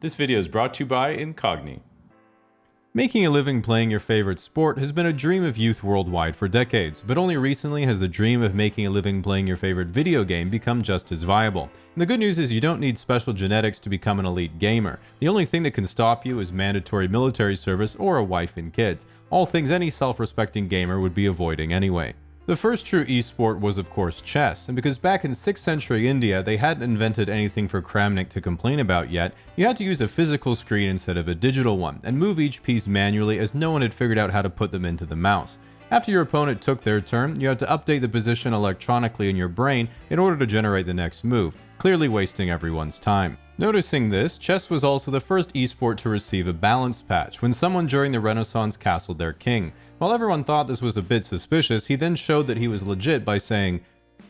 This video is brought to you by Incogni. Making a living playing your favorite sport has been a dream of youth worldwide for decades, but only recently has the dream of making a living playing your favorite video game become just as viable. And the good news is you don't need special genetics to become an elite gamer. The only thing that can stop you is mandatory military service or a wife and kids, all things any self-respecting gamer would be avoiding anyway. The first true esport was of course chess, and because back in 6th century India they hadn't invented anything for Kramnik to complain about yet, you had to use a physical screen instead of a digital one, and move each piece manually as no one had figured out how to put them into the mouse. After your opponent took their turn, you had to update the position electronically in your brain in order to generate the next move, clearly wasting everyone's time. Noticing this, chess was also the first esport to receive a balance patch when someone during the Renaissance castled their king. While everyone thought this was a bit suspicious, he then showed that he was legit by saying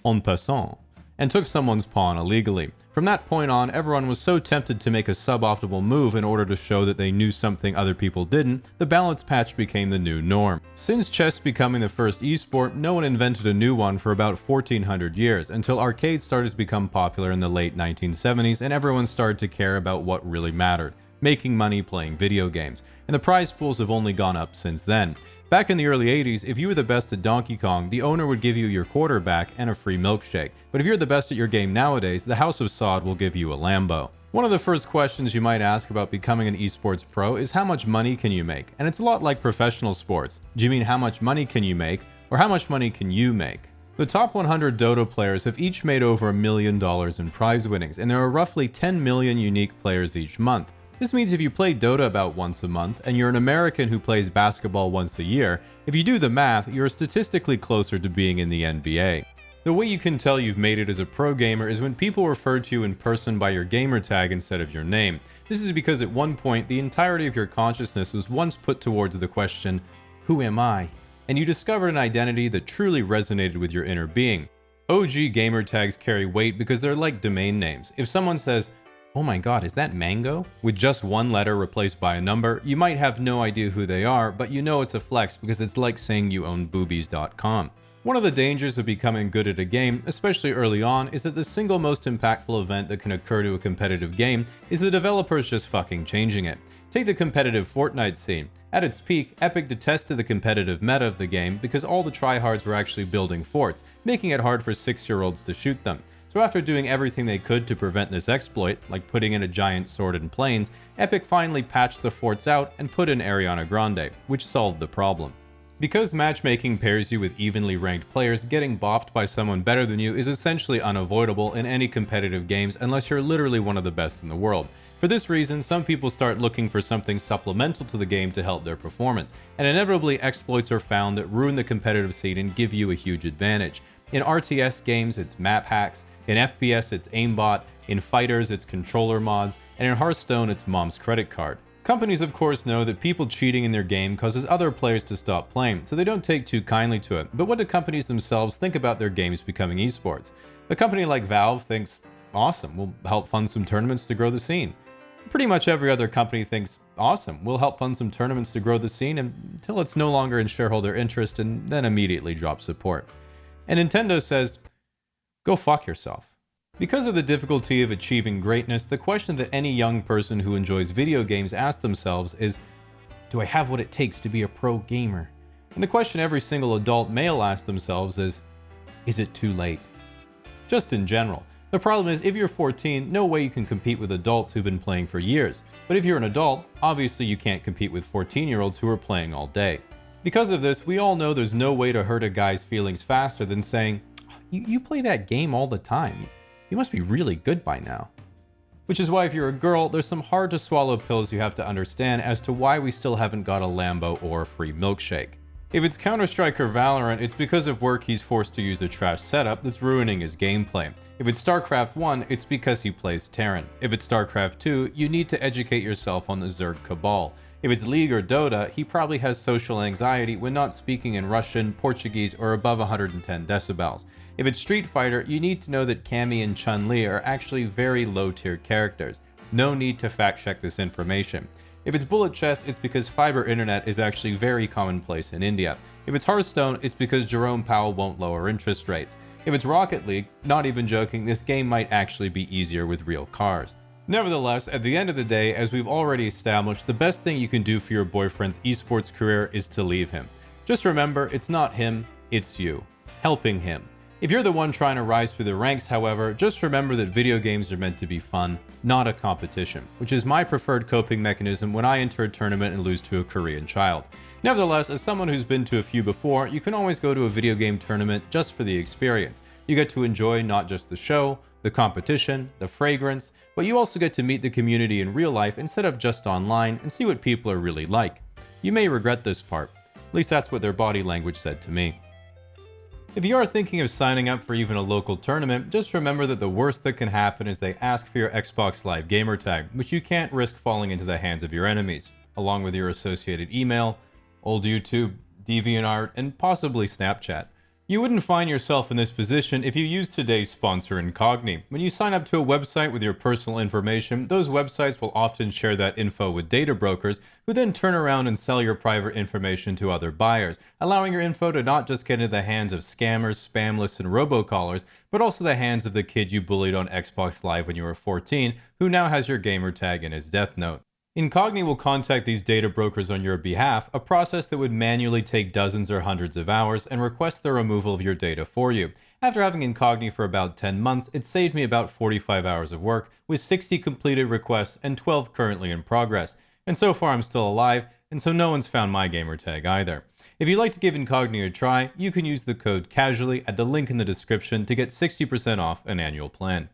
en passant and took someone's pawn illegally. From that point on, everyone was so tempted to make a suboptimal move in order to show that they knew something other people didn't, the balance patch became the new norm. Since chess becoming the first esport, no one invented a new one for about 1400 years, until arcades started to become popular in the late 1970s and everyone started to care about what really mattered: making money playing video games. And the prize pools have only gone up since then. Back in the early 80s, if you were the best at Donkey Kong, the owner would give you your quarterback and a free milkshake. But if you're the best at your game nowadays, the House of Sod will give you a Lambo. One of the first questions you might ask about becoming an esports pro is how much money can you make? And it's a lot like professional sports. Do you mean how much money can you make, or how much money can you make? The top 100 Dota players have each made over $1 million in prize winnings, and there are roughly 10 million unique players each month. This means if you play Dota about once a month, and you're an American who plays basketball once a year, if you do the math, you're statistically closer to being in the NBA. The way you can tell you've made it as a pro gamer is when people refer to you in person by your gamer tag instead of your name. This is because at one point, the entirety of your consciousness was once put towards the question, who am I? And you discovered an identity that truly resonated with your inner being. OG gamer tags carry weight because they're like domain names. If someone says, "Oh my god, is that Mango?" with just one letter replaced by a number, you might have no idea who they are, but you know it's a flex because it's like saying you own boobies.com. One of the dangers of becoming good at a game, especially early on, is that the single most impactful event that can occur to a competitive game is the developers just fucking changing it. Take the competitive Fortnite scene. At its peak, Epic detested the competitive meta of the game because all the tryhards were actually building forts, making it hard for 6-year-olds to shoot them. So after doing everything they could to prevent this exploit, like putting in a giant sword in planes, Epic finally patched the forts out and put in Ariana Grande, which solved the problem. Because matchmaking pairs you with evenly ranked players, getting bopped by someone better than you is essentially unavoidable in any competitive games unless you're literally one of the best in the world. For this reason, some people start looking for something supplemental to the game to help their performance, and inevitably exploits are found that ruin the competitive scene and give you a huge advantage. In RTS games, it's map hacks. In FPS, it's aimbot. In fighters, it's controller mods. And in Hearthstone, it's mom's credit card. Companies, of course, know that people cheating in their game causes other players to stop playing, so they don't take too kindly to it. But what do companies themselves think about their games becoming esports? A company like Valve thinks, awesome, we'll help fund some tournaments to grow the scene. Pretty much every other company thinks, awesome, we'll help fund some tournaments to grow the scene until it's no longer in shareholder interest and then immediately drop support. And Nintendo says, go fuck yourself. Because of the difficulty of achieving greatness, the question that any young person who enjoys video games asks themselves is, do I have what it takes to be a pro gamer? And the question every single adult male asks themselves is it too late? Just in general. The problem is, if you're 14, no way you can compete with adults who've been playing for years. But if you're an adult, obviously you can't compete with 14-year-olds who are playing all day. Because of this, we all know there's no way to hurt a guy's feelings faster than saying, you play that game all the time. You must be really good by now. Which is why if you're a girl, there's some hard to swallow pills you have to understand as to why we still haven't got a Lambo or a free milkshake. If it's Counter-Strike or Valorant, it's because of work he's forced to use a trash setup that's ruining his gameplay. If it's StarCraft 1, it's because he plays Terran. If it's StarCraft 2, you need to educate yourself on the Zerg Cabal. If it's League or Dota, he probably has social anxiety when not speaking in Russian, Portuguese, or above 110 decibels. If it's Street Fighter, you need to know that Cammy and Chun-Li are actually very low-tier characters. No need to fact-check this information. If it's bullet chess, it's because fiber internet is actually very commonplace in India. If it's Hearthstone, it's because Jerome Powell won't lower interest rates. If it's Rocket League, not even joking, this game might actually be easier with real cars. Nevertheless, at the end of the day, as we've already established, the best thing you can do for your boyfriend's esports career is to leave him. Just remember, it's not him, it's you. Helping him. If you're the one trying to rise through the ranks, however, just remember that video games are meant to be fun, not a competition, which is my preferred coping mechanism when I enter a tournament and lose to a Korean child. Nevertheless, as someone who's been to a few before, you can always go to a video game tournament just for the experience. You get to enjoy not just the show, the competition, the fragrance, but you also get to meet the community in real life instead of just online and see what people are really like. You may regret this part. At least that's what their body language said to me. If you are thinking of signing up for even a local tournament, just remember that the worst that can happen is they ask for your Xbox Live gamertag, which you can't risk falling into the hands of your enemies, along with your associated email, old YouTube, DeviantArt, and possibly Snapchat. You wouldn't find yourself in this position if you use today's sponsor, Incogni. When you sign up to a website with your personal information, those websites will often share that info with data brokers, who then turn around and sell your private information to other buyers, allowing your info to not just get into the hands of scammers, spam lists, and robocallers, but also the hands of the kid you bullied on Xbox Live when you were 14, who now has your gamer tag in his death note. Incogni will contact these data brokers on your behalf, a process that would manually take dozens or hundreds of hours, and request the removal of your data for you. After having Incogni for about 10 months, it saved me about 45 hours of work, with 60 completed requests and 12 currently in progress. And so far I'm still alive, and so no one's found my gamertag either. If you'd like to give Incogni a try, you can use the code CASUALLY at the link in the description to get 60% off an annual plan.